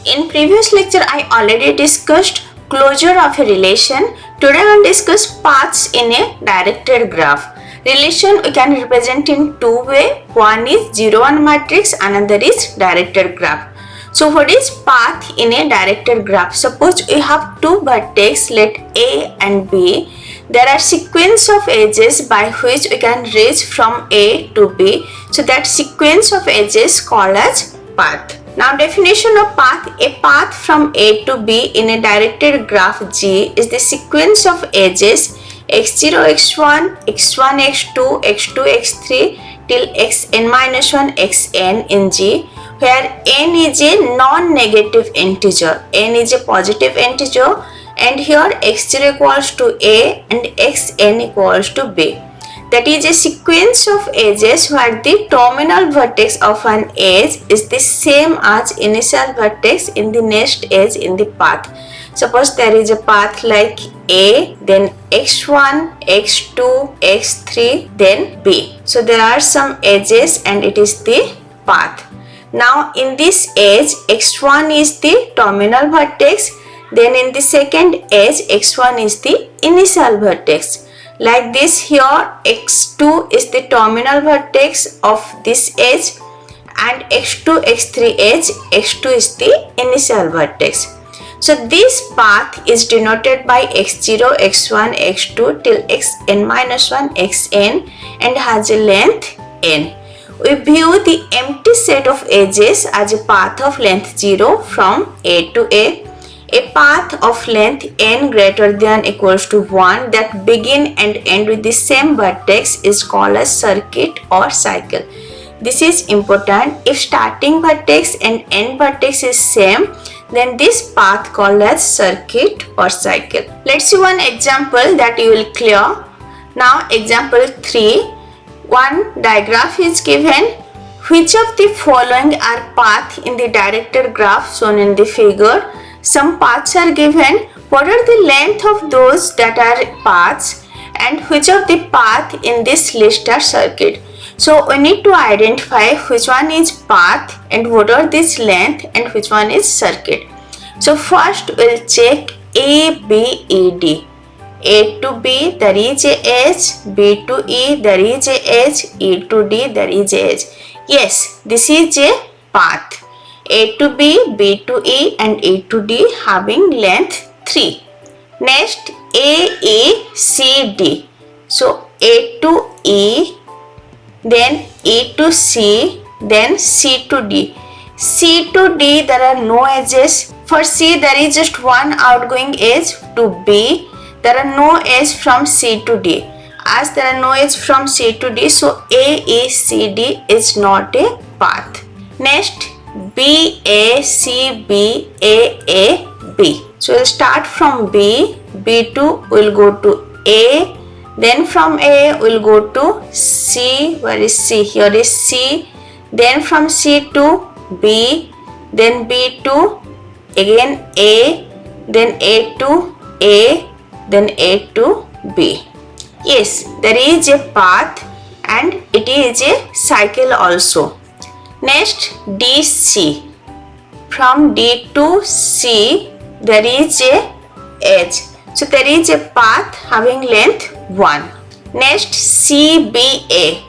In previous lecture, I already discussed closure of a relation. Today I will discuss paths in a directed graph. Relation we can represent in two ways. One is 0, 1 matrix, another is directed graph. So what is path in a directed graph? Suppose we have two vertices, let A and B. There are sequence of edges by which we can reach from A to B. So that sequence of edges called as path. Now definition of path. A path from A to B in a directed graph G is the sequence of edges x0, x1, x1, x2, x2, x3 till xn-1 xn in G, where n is a non-negative integer, n is a positive integer, and here x0 equals to A and xn equals to B. That is a sequence of edges where the terminal vertex of an edge is the same as initial vertex in the next edge in the path. Suppose there is a path like A, then x1, x2, x3, then B. So there are some edges and it is the path. Now in this edge, x1 is the terminal vertex, then in the second edge, x1 is the initial vertex. Like this, here x2 is the terminal vertex of this edge and x2, x3 edge, x2 is the initial vertex. So this path is denoted by x0, x1, x2 till xn-1 xn and has a length n. We view the empty set of edges as a path of length 0 from A to A. A path of length n greater than equals to 1 that begin and end with the same vertex is called as circuit or cycle. This is important. If starting vertex and end vertex is same, then this path called as circuit or cycle. Let's see one example that you will clear. Now example 3. One diagram is given. Which of the following are path in the directed graph shown in the figure? Some paths are given. What are the length of those that are paths and which of the path in this list are circuit? So we need to identify which one is path and what are this length and which one is circuit. So first we'll check A, B, E, D. A to B there is a edge, B to E there is a edge, E to D there is a edge. Yes, this is a path. A to B, B to E and E to D having length 3. Next A, E, C, D. So A to E, then E to C, then C to D. C to D there are no edges. For C there is just one outgoing edge. To B there are no edges from C to D. As there are no edges from C to D, so A, E, C, D is not a path. Next B, A, C, B, A, B. So we'll start from B, B2 will go to A, then from A we'll go to C, where is C? Here is C, then from C to B, then B to again A, then A to A, then A to B. Yes, there is a path and it is a cycle also. Next DC. From D to C there is a edge. So there is a path having length 1. Next CBA.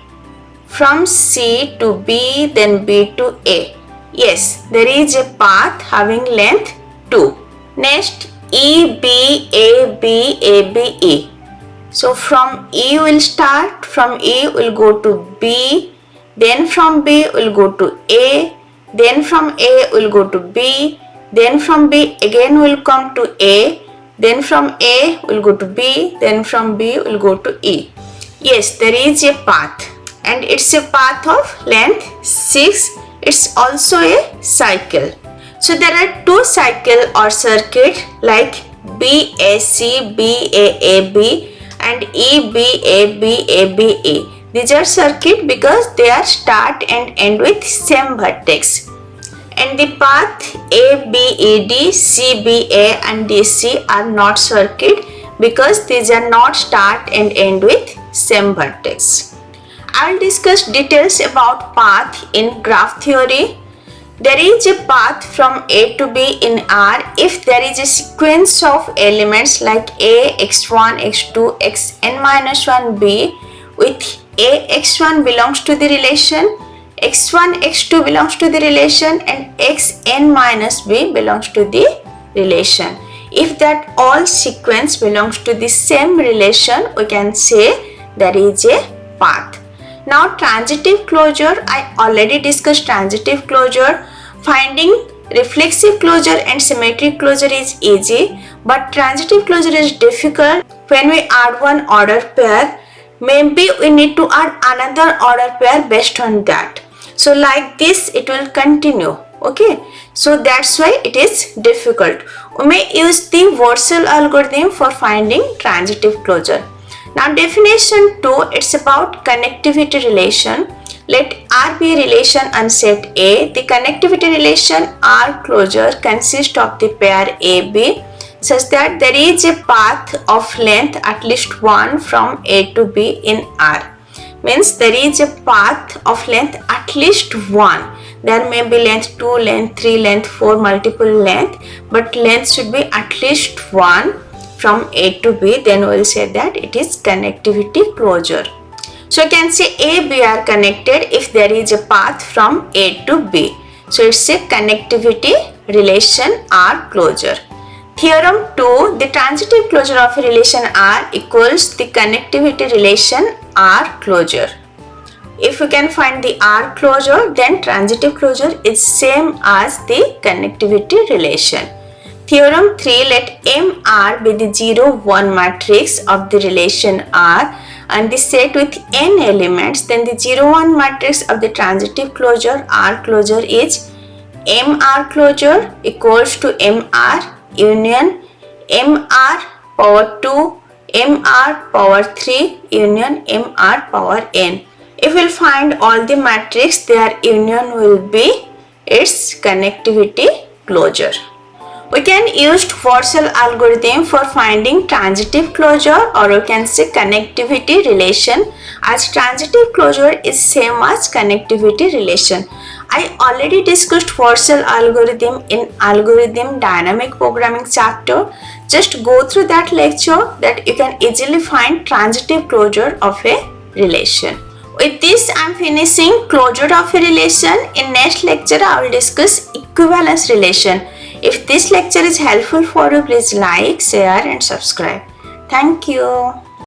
From C to B then B to A. Yes, there is a path having length 2. Next EBABABE. So from E will start, from E will go to B, then from B will go to A, then from A will go to B, then from B again will come to A, then from A will go to B, then from B will go to E. Yes, there is a path and it's a path of length 6. It's also a cycle. So there are two cycle or circuit like BAC, BAAB and EBABABE. These are circuit because they are start and end with same vertex. And the path ABED, CBA and DC are not circuit because these are not start and end with same vertex. I will discuss details about path in graph theory. There is a path from A to B in R if there is a sequence of elements like A, x1, x2, xn minus 1b with A, x1 belongs to the relation, x1, x2 belongs to the relation and xn minus b belongs to the relation. If that all sequence belongs to the same relation, we can say there is a path. Now transitive closure, I already discussed transitive closure. Finding reflexive closure and symmetric closure is easy, but transitive closure is difficult when we add one order pair. Maybe we need to add another order pair based on that. So like this it will continue. Okay, so that's why it is difficult. We may use the Worcel algorithm for finding transitive closure. Now definition 2, it's about connectivity relation. Let R be a relation on set A. The connectivity relation R closure consists of the pair AB such that there is a path of length at least 1 from A to B in R. Means there is a path of length at least 1. There may be length 2, length 3, length 4, multiple length, but length should be at least 1 from A to B. Then we will say that it is connectivity closure. So you can say A, B are connected if there is a path from A to B. So it's a connectivity relation R closure. Theorem 2, the transitive closure of a relation R equals the connectivity relation R closure. If we can find the R closure, then transitive closure is same as the connectivity relation. Theorem 3, let MR be the 0, 1 matrix of the relation R and the set with n elements, then the 0, 1 matrix of the transitive closure R closure is MR closure equals to MR union MR power 2 MR power 3 union MR power n. If we will find all the matrix, their union will be its connectivity closure. We can use Worcel algorithm for finding transitive closure, or we can say connectivity relation, as transitive closure is same as connectivity relation. I already discussed Worcel algorithm in algorithm dynamic programming chapter. Just go through that lecture that you can easily find transitive closure of a relation. With this I am finishing closure of a relation. In next lecture I will discuss equivalence relation. If this lecture is helpful for you, please like, share and subscribe. Thank you.